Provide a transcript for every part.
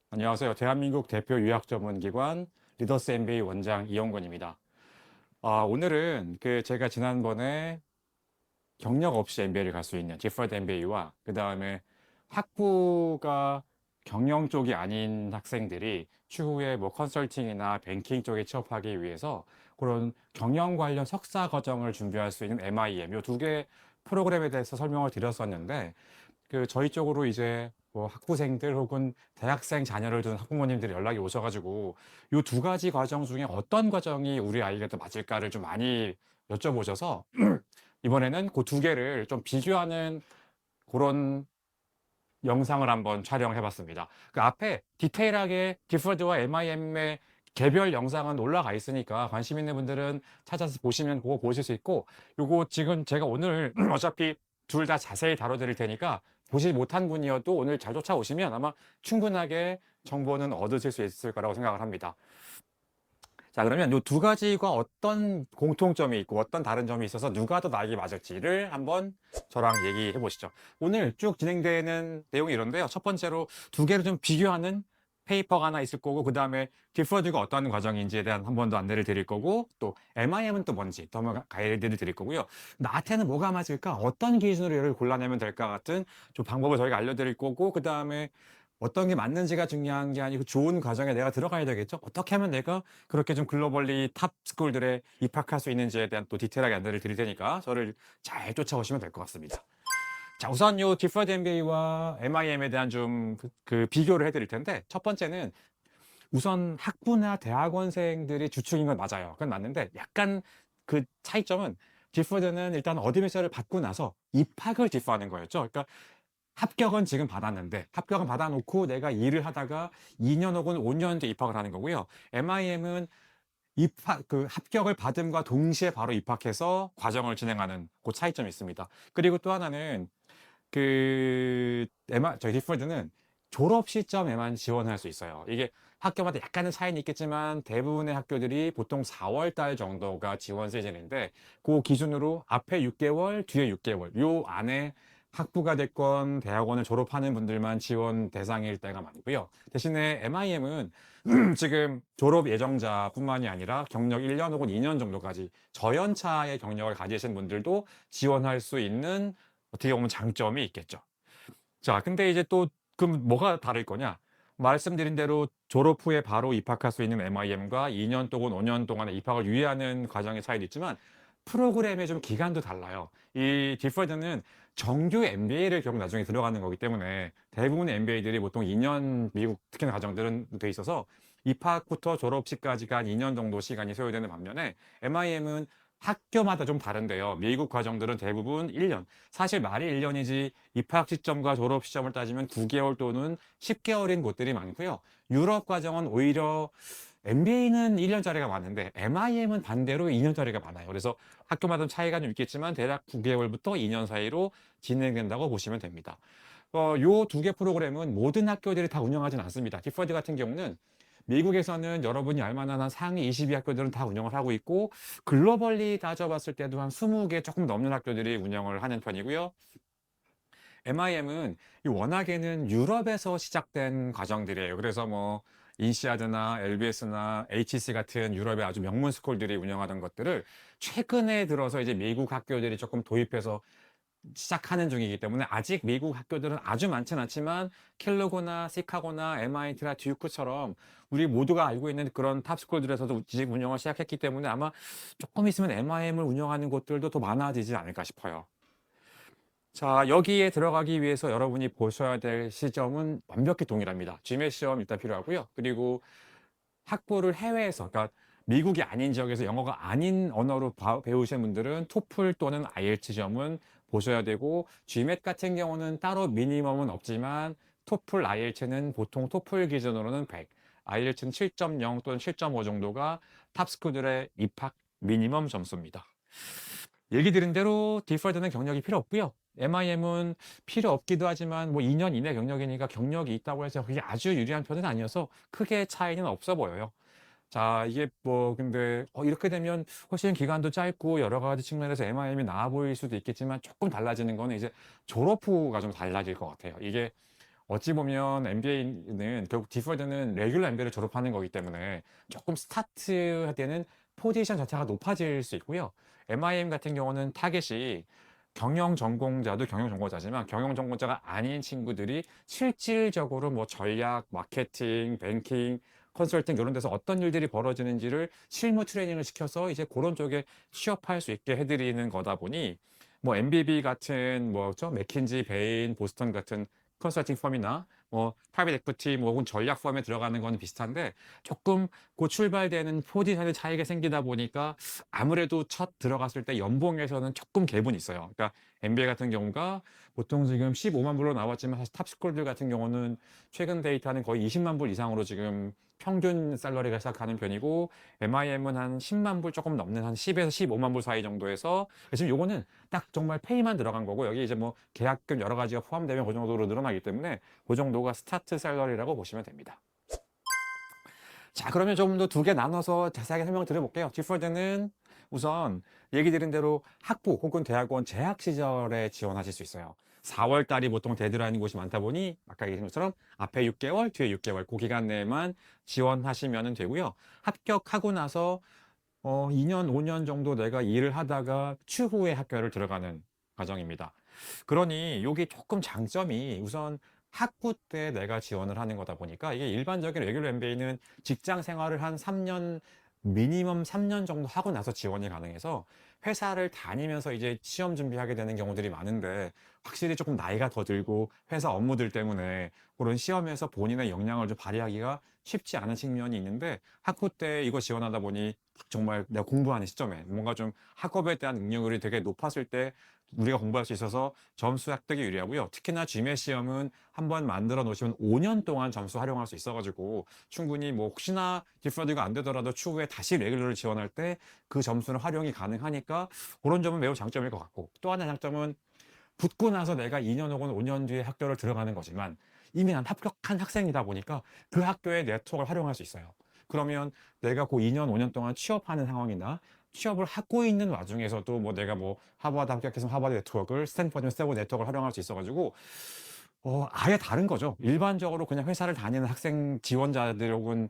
안녕하세요. 대한민국 대표 유학 전문 기관 리더스 MBA 원장 이영권입니다. 오늘은 제가 지난번에 경력 없이 MBA를 갈 수 있는 디퍼드 MBA와 그 다음에 학부가 경영 쪽이 아닌 학생들이 추후에 뭐 컨설팅이나 뱅킹 쪽에 취업하기 위해서 그런 경영 관련 석사 과정을 준비할 수 있는 MIM 요 두 개 프로그램에 대해서 설명을 드렸었는데 저희 쪽으로 이제 뭐 학부생들 혹은 대학생 자녀를 둔 학부모님들이 연락이 오셔가지고 요 두 가지 과정 중에 어떤 과정이 우리 아이에게 더 맞을까를 좀 많이 여쭤보셔서 이번에는 그 두 개를 좀 비교하는 그런 영상을 한번 촬영해 봤습니다. 그 앞에 디테일하게 기fford와 MIM의 개별 영상은 올라가 있으니까 관심 있는 분들은 찾아서 보시면 그거 보실 수 있고, 요거 지금 제가 오늘 어차피 둘 다 자세히 다뤄드릴 테니까 보지 못한 분이어도 오늘 잘 쫓아오시면 아마 충분하게 정보는 얻으실 수 있을 거라고 생각을 합니다. 자, 그러면 요 두 가지가 어떤 공통점이 있고 어떤 다른 점이 있어서 누가 더 나에게 맞을지를 한번 저랑 얘기해 보시죠. 오늘 쭉 진행되는 내용이 이런데요. 첫 번째로 두 개를 좀 비교하는 페이퍼가 하나 있을 거고, 그 다음에 디퍼드가 어떤 과정인지에 대한 한 번 더 안내를 드릴 거고, 또 MIM은 또 뭔지 더 가이드를 드릴 거고요. 나한테는 뭐가 맞을까? 어떤 기준으로 얘를 골라내면 될까 같은 좀 방법을 저희가 알려드릴 거고, 그 다음에 어떤 게 맞는지가 중요한 게 아니고 좋은 과정에 내가 들어가야 되겠죠. 어떻게 하면 내가 그렇게 좀 글로벌리 탑 스쿨들에 입학할 수 있는지에 대한 또 디테일하게 안내를 드릴 테니까 저를 잘 쫓아오시면 될 것 같습니다. 자, 우선 요 디퍼드 MBA와 MIM에 대한 좀 비교를 해드릴 텐데, 첫 번째는 우선 학부나 대학원생들이 주축인 건 맞아요. 그건 맞는데 약간 그 차이점은, 디퍼드는 일단 어드미션을 받고 나서 입학을 디퍼하는 거였죠. 그러니까 합격은 지금 받았는데, 합격은 받아놓고 내가 일을 하다가 2년 혹은 5년 뒤에 입학을 하는 거고요. MIM은 합격을 받음과 동시에 바로 입학해서 과정을 진행하는 그 차이점이 있습니다. 그리고 또 하나는 저희 디퍼드는 졸업 시점에만 지원할 수 있어요. 이게 학교마다 약간의 차이는 있겠지만 대부분의 학교들이 보통 4월 달 정도가 지원 시즌인데, 그 기준으로 앞에 6개월, 뒤에 6개월 요 안에 학부가 됐건 대학원을 졸업하는 분들만 지원 대상일 때가 많고요. 대신에 MIM은 지금 졸업 예정자뿐만이 아니라 경력 1년 혹은 2년 정도까지 저연차의 경력을 가지신 분들도 지원할 수 있는, 어떻게 보면 장점이 있겠죠. 자, 근데 이제 또 그럼 뭐가 다를 거냐? 말씀드린 대로 졸업 후에 바로 입학할 수 있는 MIM과 2년 또는 5년 동안의 입학을 유예하는 과정의 차이도 있지만 프로그램의 좀 기간도 달라요. 이 디퍼드는 정규 MBA를 결국 나중에 들어가는 거기 때문에 대부분의 MBA들이 보통 2년, 미국 특히나 가정들은 돼 있어서 입학부터 졸업식까지가 한 2년 정도 시간이 소요되는 반면에, MIM은 학교마다 좀 다른데요. 미국 과정들은 대부분 1년. 사실 말이 1년이지 입학 시점과 졸업 시점을 따지면 9개월 또는 10개월인 곳들이 많고요. 유럽 과정은 오히려 MBA는 1년짜리가 많은데 MIM은 반대로 2년짜리가 많아요. 그래서 학교마다 차이가 좀 있겠지만 대략 9개월부터 2년 사이로 진행된다고 보시면 됩니다. 요 두 개 프로그램은 모든 학교들이 다 운영하진 않습니다. 기퍼드 같은 경우는 미국에서는 여러분이 알만한 한 상위 20위 학교들은 다 운영을 하고 있고, 글로벌리 따져봤을 때도 한 20개 조금 넘는 학교들이 운영을 하는 편이고요. MIM은 워낙에는 유럽에서 시작된 과정들이에요. 그래서 뭐 인시아드나 LBS나 HEC 같은 유럽의 아주 명문 스쿨들이 운영하던 것들을 최근에 들어서 이제 미국 학교들이 조금 도입해서 시작하는 중이기 때문에, 아직 미국 학교들은 아주 많진 않지만 켈로그나 시카고나 MIT나 듀크처럼 우리 모두가 알고 있는 그런 탑스쿨들에서도 지금 운영을 시작했기 때문에 아마 조금 있으면 MIM을 운영하는 곳들도 더 많아지지 않을까 싶어요. 자, 여기에 들어가기 위해서 여러분이 보셔야 될 시점은 완벽히 동일합니다. GMAT 시험 일단 필요하고요. 그리고 학부를 해외에서, 그러니까 미국이 아닌 지역에서 영어가 아닌 언어로 배우시는 분들은 토플 또는 IELTS 시험은 보셔야 되고, GMAT 같은 경우는 따로 미니멈은 없지만 토플, IELTS는 보통 토플 기준으로는 100, IELTS는 7.0 또는 7.5 정도가 탑스쿨들의 입학 미니멈 점수입니다. 얘기 드린 대로 디퍼드는 경력이 필요 없고요. MIM은 필요 없기도 하지만 뭐 2년 이내 경력이니까 경력이 있다고 해서 그게 아주 유리한 편은 아니어서 크게 차이는 없어 보여요. 자, 이게 뭐 근데 이렇게 되면 훨씬 기간도 짧고 여러 가지 측면에서 MIM이 나아 보일 수도 있겠지만, 조금 달라지는 거는 이제 졸업 후가 좀 달라질 것 같아요. 이게 어찌 보면 MBA는 결국 디폴드는 레귤러 MBA를 졸업하는 거기 때문에 조금 스타트할 때는 포지션 자체가 높아질 수 있고요. MIM 같은 경우는 타겟이 경영 전공자도 경영 전공자지만 경영 전공자가 아닌 친구들이 실질적으로 뭐 전략, 마케팅, 뱅킹, 컨설팅 이런 데서 어떤 일들이 벌어지는지를 실무 트레이닝을 시켜서 이제 그런 쪽에 취업할 수 있게 해드리는 거다 보니 뭐 MBB 같은 뭐죠 맥킨지, 베인, 보스턴 같은 컨설팅 펌이나 뭐 프라이빗 에퀴티 뭐 혹은 전략 펌에 들어가는 건 비슷한데 조금 그 출발되는 포지션의 차이가 생기다 보니까 아무래도 첫 들어갔을 때 연봉에서는 조금 갭은 있어요. 그러니까 NBA 같은 경우가 보통 지금 15만 불로 나왔지만 사실 탑스콜들 같은 경우는 최근 데이터는 거의 20만 불 이상으로 지금 평균 샐러리가 시작하는 편이고 MIM은 한 10만 불 조금 넘는 한 10에서 15만 불 사이 정도에서 지금 요거는 딱 정말 페이만 들어간 거고 여기 이제 뭐 계약금 여러 가지가 포함되면 그 정도로 늘어나기 때문에 그 정도가 스타트 샐러리라고 보시면 됩니다. 자, 그러면 좀 더 두 개 나눠서 자세하게 설명을 드려볼게요. 디폴드는 우선 얘기 드린 대로 학부 혹은 대학원 재학 시절에 지원하실 수 있어요. 4월 달이 보통 데드라인인 곳이 많다 보니 아까 얘기한 것처럼 앞에 6개월, 뒤에 6개월 그 기간 내에만 지원하시면 되고요. 합격하고 나서 2년, 5년 정도 내가 일을 하다가 추후에 학교를 들어가는 과정입니다. 그러니 요게 조금 장점이 우선 학부 때 내가 지원을 하는 거다 보니까 이게 일반적인 레귤러 MBA는 직장 생활을 한 3년, 미니멈 3년 정도 하고 나서 지원이 가능해서 회사를 다니면서 이제 시험 준비하게 되는 경우들이 많은데 확실히 조금 나이가 더 들고 회사 업무들 때문에 그런 시험에서 본인의 역량을 좀 발휘하기가 쉽지 않은 측면이 있는데 학부 때 이거 지원하다 보니 정말 내가 공부하는 시점에 뭔가 좀 학업에 대한 능력이 되게 높았을 때 우리가 공부할 수 있어서 점수 획득이 유리하고요. 특히나 GMAT 시험은 한번 만들어 놓으시면 5년 동안 점수 활용할 수 있어가지고 충분히 뭐 혹시나 디퍼드가 안 되더라도 추후에 다시 레귤러를 지원할 때 그 점수는 활용이 가능하니까 그런 점은 매우 장점일 것 같고 또 하나 장점은 붙고 나서 내가 2년 혹은 5년 뒤에 학교를 들어가는 거지만 이미 난 합격한 학생이다 보니까 그 학교의 네트워크를 활용할 수 있어요. 그러면 내가 그 2년, 5년 동안 취업하는 상황이나 취업을 하고 있는 와중에서도 뭐 내가 뭐 하버드 합격해서 하버드 네트워크를 스탠퍼드면 스탠퍼드 네트워크를 활용할 수 있어가지고 아예 다른 거죠. 일반적으로 그냥 회사를 다니는 학생 지원자들 혹은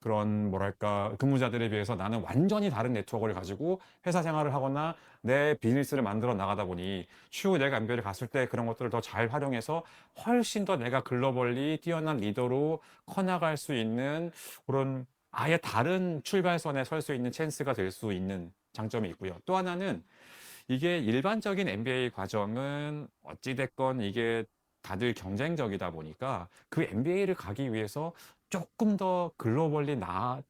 그런 뭐랄까 근무자들에 비해서 나는 완전히 다른 네트워크를 가지고 회사 생활을 하거나 내 비즈니스를 만들어 나가다 보니 추후 내가 MBA를 갔을 때 그런 것들을 더 잘 활용해서 훨씬 더 내가 글로벌리 뛰어난 리더로 커나갈 수 있는 그런 아예 다른 출발선에 설 수 있는 찬스가 될 수 있는 장점이 있고요. 또 하나는 이게 일반적인 MBA 과정은 어찌됐건 이게 다들 경쟁적이다 보니까 그 MBA를 가기 위해서 조금 더 글로벌리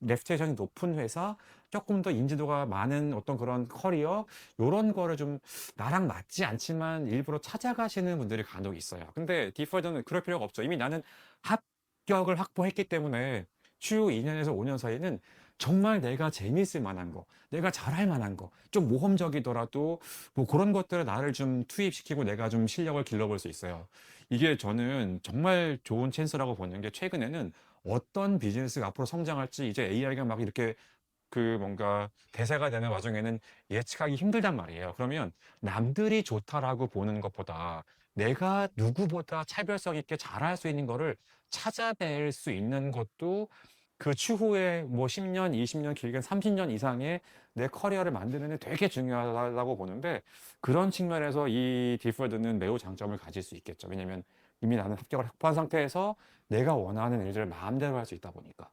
레퓨테이션이 높은 회사, 조금 더 인지도가 많은 어떤 그런 커리어, 요런 거를 좀 나랑 맞지 않지만 일부러 찾아가시는 분들이 간혹 있어요. 근데 디폴드는 그럴 필요가 없죠. 이미 나는 합격을 확보했기 때문에 추후 2년에서 5년 사이는 정말 내가 재미있을 만한 거, 내가 잘할 만한 거, 좀 모험적이더라도 뭐 그런 것들을 나를 좀 투입시키고 내가 좀 실력을 길러볼 수 있어요. 이게 저는 정말 좋은 찬스라고 보는 게 최근에는 어떤 비즈니스가 앞으로 성장할지 이제 AI가 막 이렇게 그 뭔가 대세가 되는 와중에는 예측하기 힘들단 말이에요. 그러면 남들이 좋다라고 보는 것보다 내가 누구보다 차별성 있게 잘할 수 있는 거를 찾아낼 수 있는 것도 그 추후에 뭐 10년, 20년, 길게는 30년 이상의 내 커리어를 만드는 데 되게 중요하다고 보는데 그런 측면에서 이 디폴드는 매우 장점을 가질 수 있겠죠. 왜냐면 이미 나는 합격을 확보한 상태에서 내가 원하는 일들을 마음대로 할 수 있다 보니까.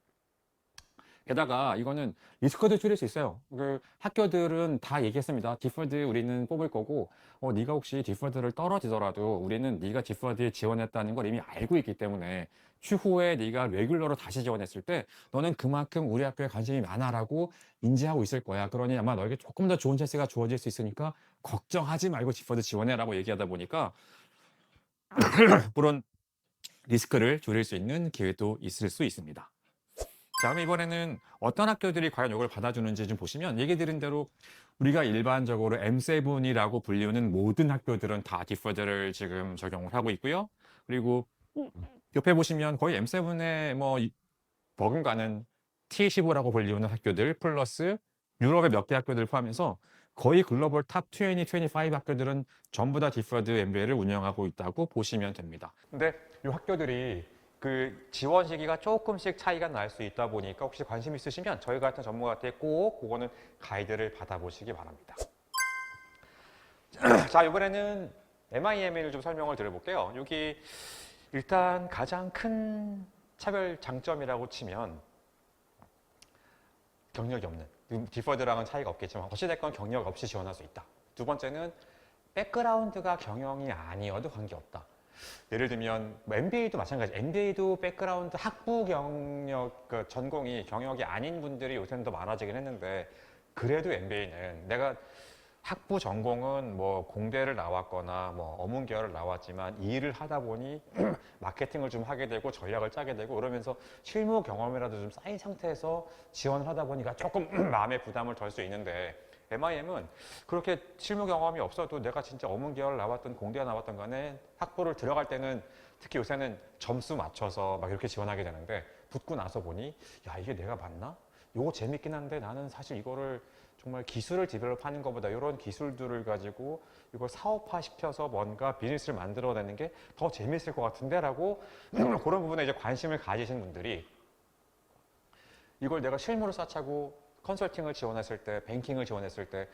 게다가 이거는 리스크도 줄일 수 있어요. 그 학교들은 다 얘기했습니다. 디폴드 우리는 뽑을 거고, 네가 혹시 디폴드를 떨어지더라도 우리는 네가 디폴드에 지원했다는 걸 이미 알고 있기 때문에 추후에 네가 레귤러로 다시 지원했을 때 너는 그만큼 우리 학교에 관심이 많아라고 인지하고 있을 거야. 그러니 아마 너에게 조금 더 좋은 찬스가 주어질 수 있으니까 걱정하지 말고 디폴드 지원해라고 얘기하다 보니까 그런 리스크를 줄일 수 있는 기회도 있을 수 있습니다. 자, 그럼 이번에는 어떤 학교들이 과연 이걸 받아주는지 좀 보시면 얘기 드린 대로 우리가 일반적으로 M7이라고 불리우는 모든 학교들은 다 디퍼드를 지금 적용을 하고 있고요. 그리고 옆에 보시면 거의 M7에 뭐 버금가는 T15라고 불리우는 학교들 플러스 유럽의 몇 개 학교들 포함해서 거의 글로벌 탑 20, 25 학교들은 전부 다 디퍼드 MBA를 운영하고 있다고 보시면 됩니다. 근데 이 학교들이 그 지원 시기가 조금씩 차이가 날 수 있다 보니까 혹시 관심 있으시면 저희 같은 전문가한테 꼭 그거는 가이드를 받아보시기 바랍니다. 자, 이번에는 MIM을 좀 설명을 드려볼게요. 여기 일단 가장 큰 차별 장점이라고 치면 경력이 없는, 디퍼드랑은 차이가 없겠지만 어찌됐건 경력 없이 지원할 수 있다. 두 번째는 백그라운드가 경영이 아니어도 관계없다. 예를 들면 뭐 MBA도 마찬가지. MBA도 백그라운드 학부 경력, 그 전공이 경력이 아닌 분들이 요새는 더 많아지긴 했는데 그래도 MBA는 내가 학부 전공은 뭐 공대를 나왔거나 뭐 어문 계열을 나왔지만 이 일을 하다 보니 마케팅을 좀 하게 되고 전략을 짜게 되고 그러면서 실무 경험이라도 좀 쌓인 상태에서 지원을 하다 보니까 조금 마음의 부담을 덜 수 있는데 MIM은 그렇게 실무 경험이 없어도 내가 진짜 어문 계열 나왔던 공대 나왔던 간에 학부를 들어갈 때는 특히 요새는 점수 맞춰서 막 이렇게 지원하게 되는데 붙고 나서 보니 야 이게 내가 맞나? 이거 재밌긴 한데 나는 사실 이거를 정말 기술을 디벨롭하는 것보다 이런 기술들을 가지고 이걸 사업화 시켜서 뭔가 비즈니스를 만들어내는 게 더 재밌을 것 같은데 라고 그런 부분에 이제 관심을 가지신 분들이 이걸 내가 실무를 쌓자고 컨설팅을 지원했을 때, 뱅킹을 지원했을 때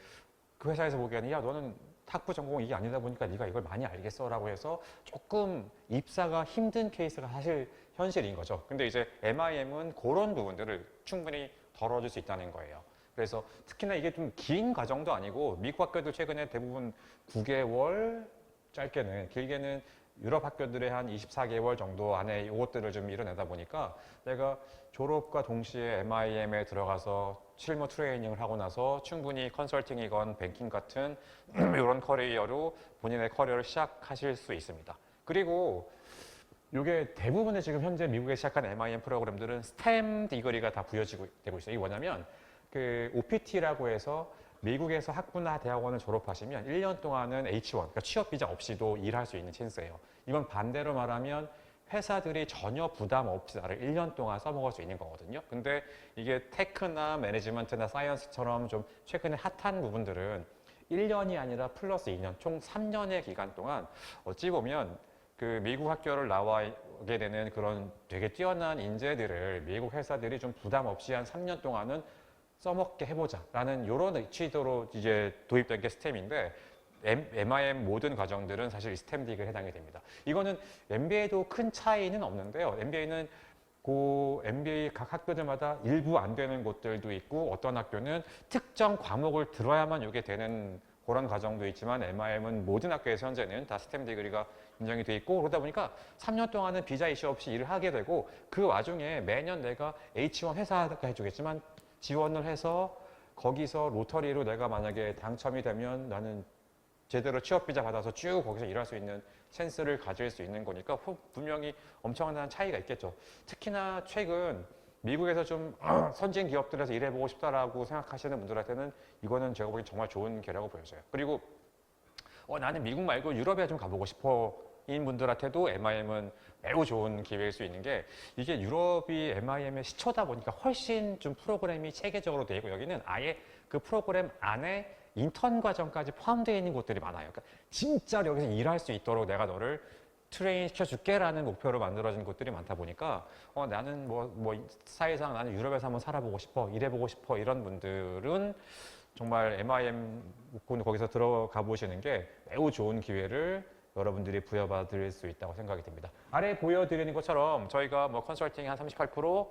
그 회사에서 보기에는 야 너는 학부 전공 이게 아니다 보니까 네가 이걸 많이 알겠어 라고 해서 조금 입사가 힘든 케이스가 사실 현실인 거죠. 근데 이제 MIM은 그런 부분들을 충분히 덜어줄 수 있다는 거예요. 그래서 특히나 이게 좀 긴 과정도 아니고 미국 학교들 최근에 대부분 9개월, 짧게는 길게는 유럽 학교들의 한 24개월 정도 안에 이것들을 좀 이뤄내다 보니까 내가 졸업과 동시에 MIM에 들어가서 실무 트레이닝을 하고 나서 충분히 컨설팅이건 뱅킹 같은 이런 커리어로 본인의 커리어를 시작하실 수 있습니다. 그리고 이게 대부분의 지금 현재 미국에 시작한 MIM 프로그램들은 스템 디그리가 다 부여지고 되고 있어요. 이게 뭐냐면 그 OPT라고 해서 미국에서 학부나 대학원을 졸업하시면 1년 동안은 H1, 그러니까 취업 비자 없이도 일할 수 있는 찬스예요. 이건 반대로 말하면 회사들이 전혀 부담 없이 나를 1년 동안 써먹을 수 있는 거거든요. 근데 이게 테크나 매니지먼트나 사이언스처럼 좀 최근에 핫한 부분들은 1년이 아니라 플러스 2년, 총 3년의 기간 동안 어찌 보면 그 미국 학교를 나와게 되는 그런 되게 뛰어난 인재들을 미국 회사들이 좀 부담 없이 한 3년 동안은 써먹게 해보자라는 이런 취지로 이제 도입된 게 스템인데 MIM 모든 과정들은 사실 스템 디그에 해당이 됩니다. 이거는 MBA도 큰 차이는 없는데요. MBA는 그 MBA 각 학교들마다 일부 안 되는 곳들도 있고 어떤 학교는 특정 과목을 들어야만 이게 되는 그런 과정도 있지만 MIM은 모든 학교에서 현재는 다 스템 디그리가 인정이 돼 있고 그러다 보니까 3년 동안은 비자 이슈 없이 일을 하게 되고 그 와중에 매년 내가 H1 회사가 해주겠지만 지원을 해서 거기서 로터리로 내가 만약에 당첨이 되면 나는 제대로 취업 비자 받아서 쭉 거기서 일할 수 있는 찬스를 가질 수 있는 거니까 분명히 엄청난 차이가 있겠죠. 특히나 최근 미국에서 좀 선진 기업들에서 일해보고 싶다라고 생각하시는 분들한테는 이거는 제가 보기엔 정말 좋은 기회라고 보여져요. 그리고 나는 미국 말고 유럽에 좀 가보고 싶어 인 분들한테도 MIM은 매우 좋은 기회일 수 있는 게 이게 유럽이 MIM의 시초다 보니까 훨씬 좀 프로그램이 체계적으로 되어 있고 여기는 아예 그 프로그램 안에 인턴 과정까지 포함되어 있는 곳들이 많아요. 그러니까 진짜 여기서 일할 수 있도록 내가 너를 트레인 시켜줄게라는 목표로 만들어진 곳들이 많다 보니까 나는 뭐 사회상 나는 유럽에서 한번 살아보고 싶어, 일해보고 싶어 이런 분들은 정말 MIM 거기서 들어가 보시는 게 매우 좋은 기회를 여러분들이 부여받을 수 있다고 생각이 듭니다. 아래 보여드리는 것처럼 저희가 뭐 컨설팅 한 38%,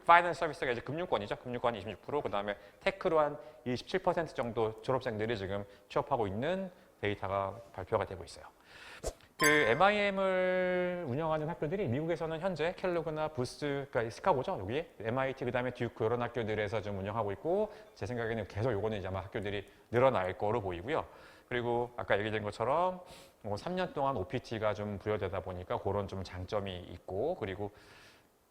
파이낸스 서비스가 이제 금융권이죠. 금융권이 26%, 그 다음에 테크로 한 27% 정도 졸업생들이 지금 취업하고 있는 데이터가 발표가 되고 있어요. 그 MIM을 운영하는 학교들이 미국에서는 현재 켈로그나 부스, 그러니까 시카고죠. 여기 MIT 그다음에 듀크 이런 학교들에서 좀 운영하고 있고 제 생각에는 계속 요거는 이제 아마 학교들이 늘어날 거로 보이고요. 그리고 아까 얘기된 것처럼 3년 동안 OPT가 좀 부여되다 보니까 그런 좀 장점이 있고 그리고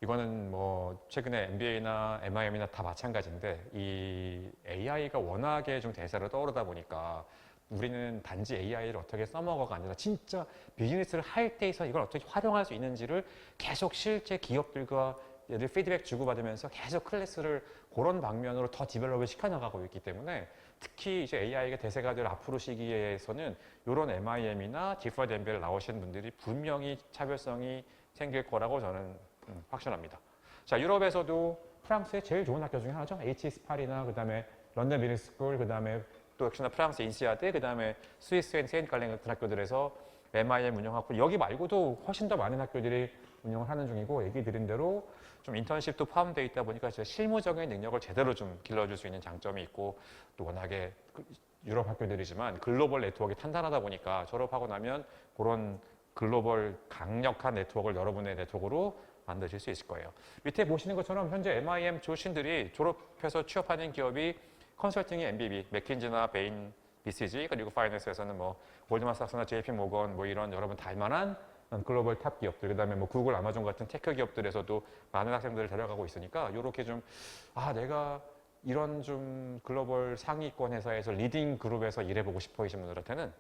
이거는 뭐 최근에 MBA나 MIM이나 다 마찬가지인데 이 AI가 워낙에 좀 대세로 떠오르다 보니까 우리는 단지 AI를 어떻게 써먹어가 아니라 진짜 비즈니스를 할 때에서 이걸 어떻게 활용할 수 있는지를 계속 실제 기업들과 얘들 피드백 주고받으면서 계속 클래스를 그런 방면으로 더 디벨롭을 시켜나가고 있기 때문에 특히 이제 AI가 대세가 될 앞으로 시기에서는 이런 MIM이나 디퍼드 MBL 나오시는 분들이 분명히 차별성이 생길 거라고 저는 확신합니다. 자, 유럽에서도 프랑스의 제일 좋은 학교 중에 하나죠. HES 파리나 그다음에 런던 비즈니스 스쿨, 그다음에 또 역시나 프랑스 인시아드, 그다음에 스위스의 세인트 갈랭 같은 학교들에서 MIM 운영하고 여기 말고도 훨씬 더 많은 학교들이 운영을 하는 중이고 얘기 드린 대로 좀 인턴십도 포함되어 있다 보니까 실무적인 능력을 제대로 좀 길러줄 수 있는 장점이 있고 또 워낙에 유럽 학교들이지만 글로벌 네트워크가 탄탄하다 보니까 졸업하고 나면 그런 글로벌 강력한 네트워크를 여러분의 네트워크로 만드실 수 있을 거예요. 밑에 보시는 것처럼 현재 MIM 출신들이 졸업해서 취업하는 기업이 컨설팅의 MBB, 맥킨지나 베인, BCG, 그리고 파이낸스에서는 뭐 골드만삭스나 JP 모건 뭐 이런 여러분 다 알만한 글로벌 탑 기업들, 그다음에 뭐 구글, 아마존 같은 테크 기업들에서도 많은 학생들을 데려가고 있으니까 이렇게 좀 내가 이런 좀 글로벌 상위권 회사에서 리딩 그룹에서 일해보고 싶어하시는 분들한테는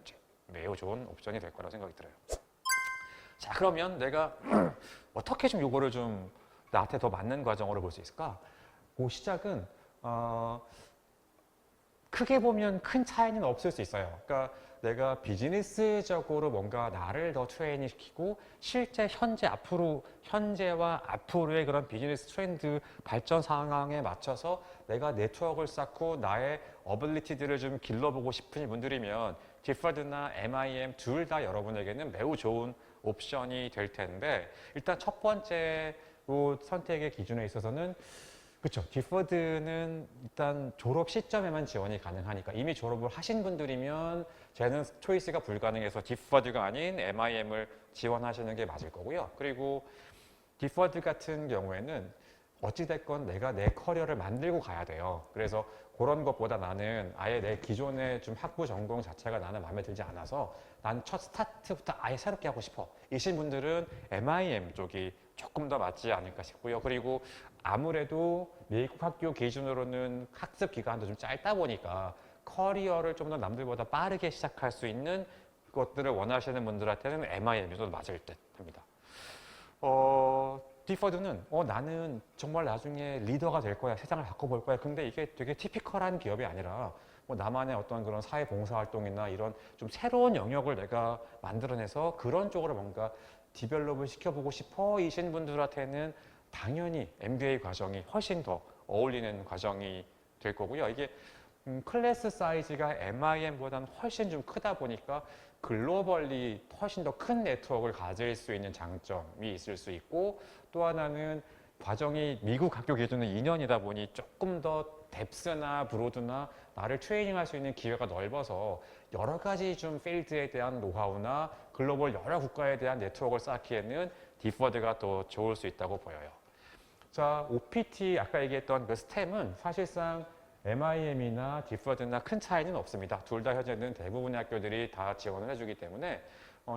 매우 좋은 옵션이 될 거라고 생각이 들어요. 자, 그러면 내가 어떻게 좀 요거를 좀 나한테 더 맞는 과정으로 볼 수 있을까? 그 시작은 크게 보면 큰 차이는 없을 수 있어요. 그러니까 내가 비즈니스적으로 뭔가 나를 더 트레이닝 시키고 실제 현재와 앞으로의 그런 비즈니스 트렌드 발전 상황에 맞춰서 내가 네트워크를 쌓고 나의 어빌리티들을 좀 길러보고 싶은 분들이면 디퍼드나 MIM 둘 다 여러분에게는 매우 좋은 옵션이 될 텐데 일단 첫 번째로 선택의 기준에 있어서는 그렇죠. 디퍼드는 일단 졸업 시점에만 지원이 가능하니까 이미 졸업을 하신 분들이면 쟤는 초이스가 불가능해서 디퍼드가 아닌 MIM을 지원하시는 게 맞을 거고요. 그리고 디퍼드 같은 경우에는 어찌됐건 내가 내 커리어를 만들고 가야 돼요. 그래서 그런 것보다 나는 아예 내 기존의 좀 학부 전공 자체가 나는 마음에 들지 않아서 난 첫 스타트부터 아예 새롭게 하고 싶어. 이신 분들은 MIM 쪽이 조금 더 맞지 않을까 싶고요. 그리고 아무래도 미국 학교 기준으로는 학습 기간도 좀 짧다 보니까 커리어를 좀 더 남들보다 빠르게 시작할 수 있는 것들을 원하시는 분들한테는 MIM이 좀 맞을 듯 합니다. 디퍼드는 나는 정말 나중에 리더가 될 거야, 세상을 바꿔볼 거야. 근데 이게 되게 티피컬한 기업이 아니라 뭐 나만의 어떤 그런 사회 봉사 활동이나 이런 좀 새로운 영역을 내가 만들어내서 그런 쪽으로 뭔가 디벨롭을 시켜보고 싶어 이신 분들한테는 당연히 MBA 과정이 훨씬 더 어울리는 과정이 될 거고요. 이게 클래스 사이즈가 MIM보다는 훨씬 좀 크다 보니까 글로벌리 훨씬 더 큰 네트워크를 가질 수 있는 장점이 있을 수 있고 또 하나는 과정이 미국 학교 기준은 2년이다 보니 조금 더 뎁스나 브로드나 나를 트레이닝할 수 있는 기회가 넓어서 여러 가지 좀 필드에 대한 노하우나 글로벌 여러 국가에 대한 네트워크를 쌓기에는 디퍼드가 더 좋을 수 있다고 보여요. 자, OPT 아까 얘기했던 그 스템은 사실상 MIM이나 디퍼드나 큰 차이는 없습니다. 둘 다 현재는 대부분의 학교들이 다 지원을 해주기 때문에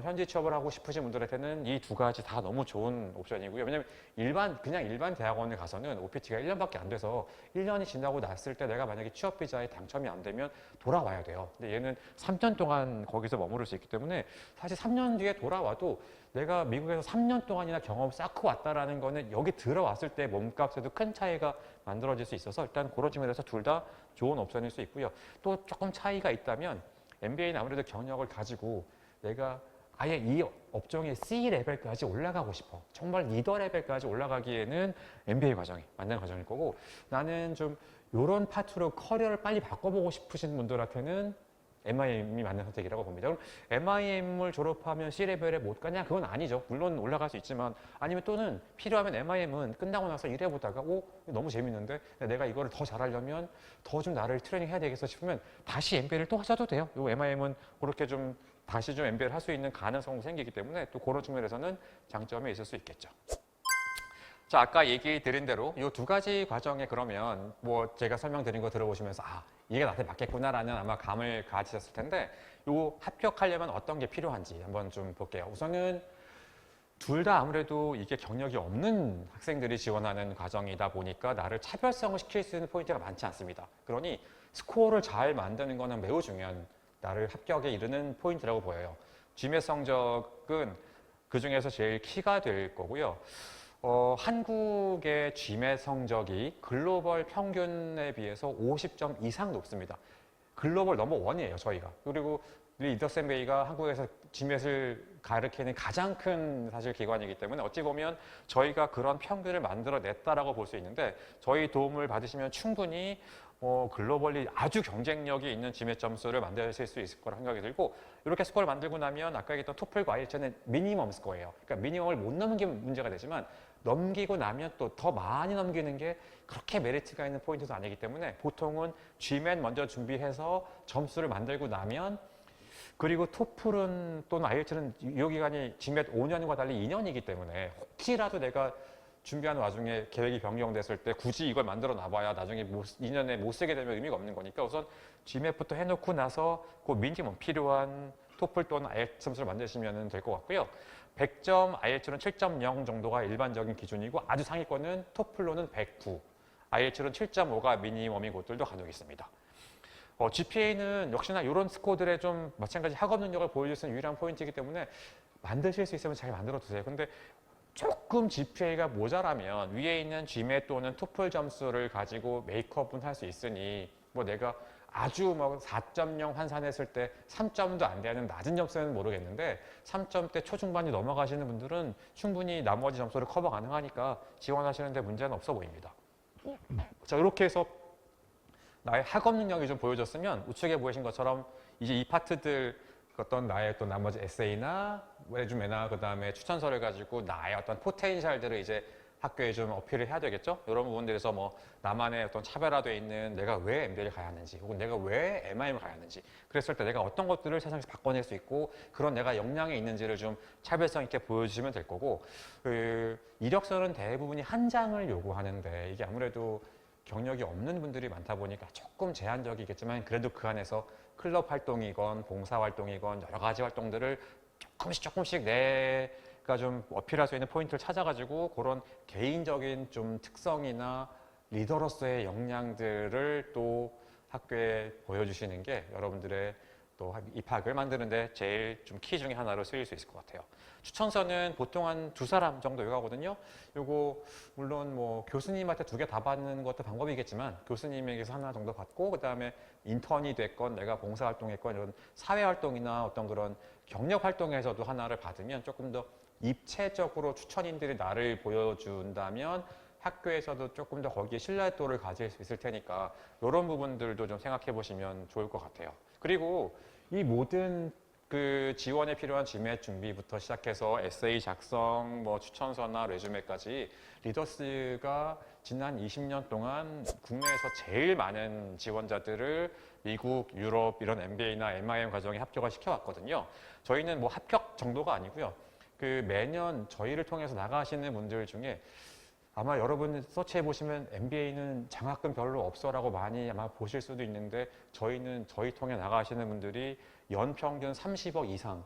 현지 취업을 하고 싶으신 분들한테는 이 두 가지 다 너무 좋은 옵션이고요. 왜냐면 그냥 일반 대학원에 가서는 OPT가 1년밖에 안 돼서 1년이 지나고 났을 때 내가 만약에 취업 비자에 당첨이 안 되면 돌아와야 돼요. 근데 얘는 3년 동안 거기서 머무를 수 있기 때문에 사실 3년 뒤에 돌아와도 내가 미국에서 3년 동안이나 경험 쌓고 왔다라는 거는 여기 들어왔을 때 몸값에도 큰 차이가 만들어질 수 있어서 일단 그런 측면에서 둘 다 좋은 옵션일 수 있고요. 또 조금 차이가 있다면 MBA는 아무래도 경력을 가지고 내가 아예 이 업종의 C 레벨까지 올라가고 싶어. 정말 리더 레벨까지 올라가기에는 MBA 과정이 맞는 과정일 거고 나는 좀 이런 파트로 커리어를 빨리 바꿔보고 싶으신 분들한테는 MIM이 맞는 선택이라고 봅니다. 그럼 MIM을 졸업하면 C레벨에 못 가냐? 그건 아니죠. 물론 올라갈 수 있지만 아니면 또는 필요하면 MIM은 끝나고 나서 일해보다가 너무 재밌는데 내가 이거를 더 잘하려면 더 좀 나를 트레이닝 해야 되겠어 싶으면 다시 MBA를 또 하셔도 돼요. 요 MIM은 그렇게 좀 다시 좀 MBA를 할 수 있는 가능성도 생기기 때문에 또 그런 측면에서는 장점이 있을 수 있겠죠. 자, 아까 얘기 드린 대로 이 두 가지 과정에 그러면 뭐 제가 설명드린 거 들어보시면서 이게 나한테 맞겠구나라는 아마 감을 가지셨을 텐데 요 합격하려면 어떤 게 필요한지 한번 좀 볼게요. 우선은 둘 다 아무래도 이게 경력이 없는 학생들이 지원하는 과정이다 보니까 나를 차별성을 시킬 수 있는 포인트가 많지 않습니다. 그러니 스코어를 잘 만드는 거는 매우 중요한 나를 합격에 이르는 포인트라고 보여요. GMAT 성적은 그 중에서 제일 키가 될 거고요. 한국의 GMAT 성적이 글로벌 평균에 비해서 50점 이상 높습니다. 글로벌 넘버 원이에요, 저희가. 그리고 우리 리더스 MBA가 한국에서 GMAT을 가르치는 가장 큰 사실 기관이기 때문에 어찌 보면 저희가 그런 평균을 만들어냈다라고 볼 수 있는데 저희 도움을 받으시면 충분히 글로벌리 아주 경쟁력이 있는 GMAT 점수를 만드실 수 있을 거라 생각이 들고 이렇게 스코어를 만들고 나면 아까 얘기했던 토플과 IELTS는 미니멈 스코어예요. 그러니까 미니멈을 못 넘기면 문제가 되지만 넘기고 나면 또 더 많이 넘기는 게 그렇게 메리트가 있는 포인트도 아니기 때문에 보통은 GMAT 먼저 준비해서 점수를 만들고 나면 그리고 토플은 또는 IELTS는 유효기간이 GMAT 5년과 달리 2년이기 때문에 혹시라도 내가 준비하는 와중에 계획이 변경됐을 때 굳이 이걸 만들어 놔봐야 나중에 2년에 못 쓰게 되면 의미가 없는 거니까 우선 GMAT부터 해놓고 나서 그 미니멈 필요한 토플 또는 IELTS 점수를 만드시면 될 것 같고요. 100점, IELTS는 7.0 정도가 일반적인 기준이고 아주 상위권은 토플로는 109, IELTS는 7.5가 미니멈인 곳들도 간혹 있습니다. GPA는 역시나 이런 스코어들에 좀 마찬가지 학업 능력을 보여줄 수 있는 유일한 포인트이기 때문에 만드실 수 있으면 잘 만들어 두세요. 근데 조금 GPA가 모자라면 위에 있는 GMAT 또는 토플 점수를 가지고 메이크업은 할 수 있으니 뭐 내가 아주 뭐 4.0 환산했을 때 3점도 안 되는 낮은 점수는 모르겠는데 3점대 초중반이 넘어가시는 분들은 충분히 나머지 점수를 커버 가능하니까 지원하시는데 문제는 없어 보입니다. 자, 이렇게 해서 나의 학업 능력이 좀 보여졌으면 우측에 보이신 것처럼 이제 이 파트들 어떤 나의 또 나머지 에세이나 레주메나 그 다음에 추천서를 가지고 나의 어떤 포텐셜들을 이제 학교에 좀 어필을 해야 되겠죠. 이런 부분들에서 뭐 나만의 어떤 차별화되어 있는 내가 왜 MBA를 가야 하는지 혹은 내가 왜 MIM을 가야 하는지 그랬을 때 내가 어떤 것들을 세상에서 바꿔낼 수 있고 그런 내가 역량이 있는지를 좀 차별성 있게 보여주시면 될 거고 그 이력서는 대부분이 한 장을 요구하는데 이게 아무래도 경력이 없는 분들이 많다 보니까 조금 제한적이겠지만 그래도 그 안에서 클럽 활동이건 봉사 활동이건 여러 가지 활동들을 조금씩 내가 좀 어필할 수 있는 포인트를 찾아가지고 그런 개인적인 좀 특성이나 리더로서의 역량들을 또 학교에 보여주시는 게 여러분들의 또 입학을 만드는데 제일 좀 키 중에 하나로 쓰일 수 있을 것 같아요. 추천서는 보통 한 2사람 정도 요구하거든요. 요거 물론 뭐 교수님한테 2개 다 받는 것도 방법이겠지만 교수님에게서 하나 정도 받고 그 다음에 인턴이 됐건 내가 봉사활동했건 이런 사회활동이나 어떤 그런 경력활동에서도 하나를 받으면 조금 더 입체적으로 추천인들이 나를 보여준다면 학교에서도 조금 더 거기에 신뢰도를 가질 수 있을 테니까 이런 부분들도 좀 생각해 보시면 좋을 것 같아요. 그리고 이 모든 그 지원에 필요한 GMAT 준비부터 시작해서 에세이 작성, 뭐 추천서나 레주메까지 리더스가 지난 20년 동안 국내에서 제일 많은 지원자들을 미국, 유럽 이런 MBA나 MIM 과정에 합격을 시켜왔거든요. 저희는 뭐 합격 정도가 아니고요. 그 매년 저희를 통해서 나가시는 분들 중에 아마 여러분 서치해 보시면 MBA는 장학금 별로 없어라고 많이 아마 보실 수도 있는데 저희는 저희 통해 나가시는 분들이 연평균 30억 이상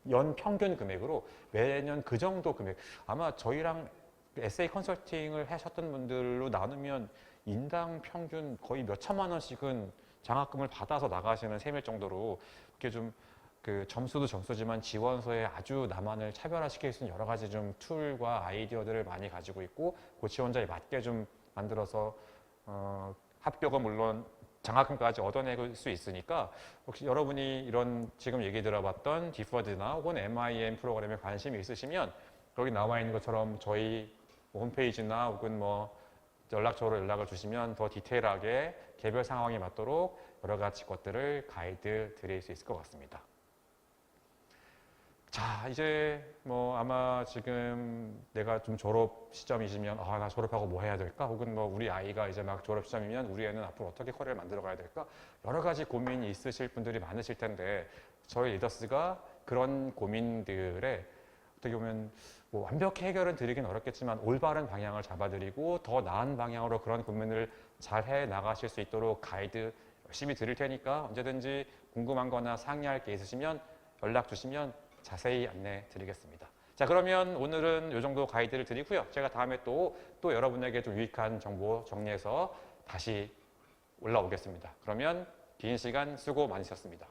연평균 금액으로 매년 그 정도 금액 아마 저희랑 에세이 컨설팅을 하셨던 분들로 나누면 인당 평균 거의 몇 천만 원씩은 장학금을 받아서 나가시는 셈일 정도로 이렇게 좀 그 점수도 점수지만 지원서에 아주 나만을 차별화시킬 수 있는 여러 가지 좀 툴과 아이디어들을 많이 가지고 있고 그 지원자에 맞게 좀 만들어서 합격은 물론 장학금까지 얻어낼 수 있으니까 혹시 여러분이 이런 지금 얘기 들어봤던 디퍼드나 혹은 MIM 프로그램에 관심이 있으시면 여기 나와 있는 것처럼 저희 홈페이지나 혹은 뭐 연락처로 연락을 주시면 더 디테일하게 개별 상황에 맞도록 여러 가지 것들을 가이드 드릴 수 있을 것 같습니다. 자, 이제 뭐 아마 지금 내가 좀 졸업 시점이시면 나 졸업하고 뭐 해야 될까? 혹은 뭐 우리 아이가 이제 막 졸업 시점이면 우리 애는 앞으로 어떻게 커리어를 만들어 가야 될까? 여러 가지 고민이 있으실 분들이 많으실 텐데 저희 리더스가 그런 고민들에 어떻게 보면 뭐 완벽히 해결은 드리긴 어렵겠지만 올바른 방향을 잡아드리고 더 나은 방향으로 그런 고민을 잘 해 나가실 수 있도록 가이드 열심히 드릴 테니까 언제든지 궁금한 거나 상의할 게 있으시면 연락 주시면 자세히 안내 드리겠습니다. 자, 그러면 오늘은 이 정도 가이드를 드리고요. 제가 다음에 또 여러분에게 좀 유익한 정보 정리해서 다시 올라오겠습니다. 그러면 긴 시간 수고 많으셨습니다.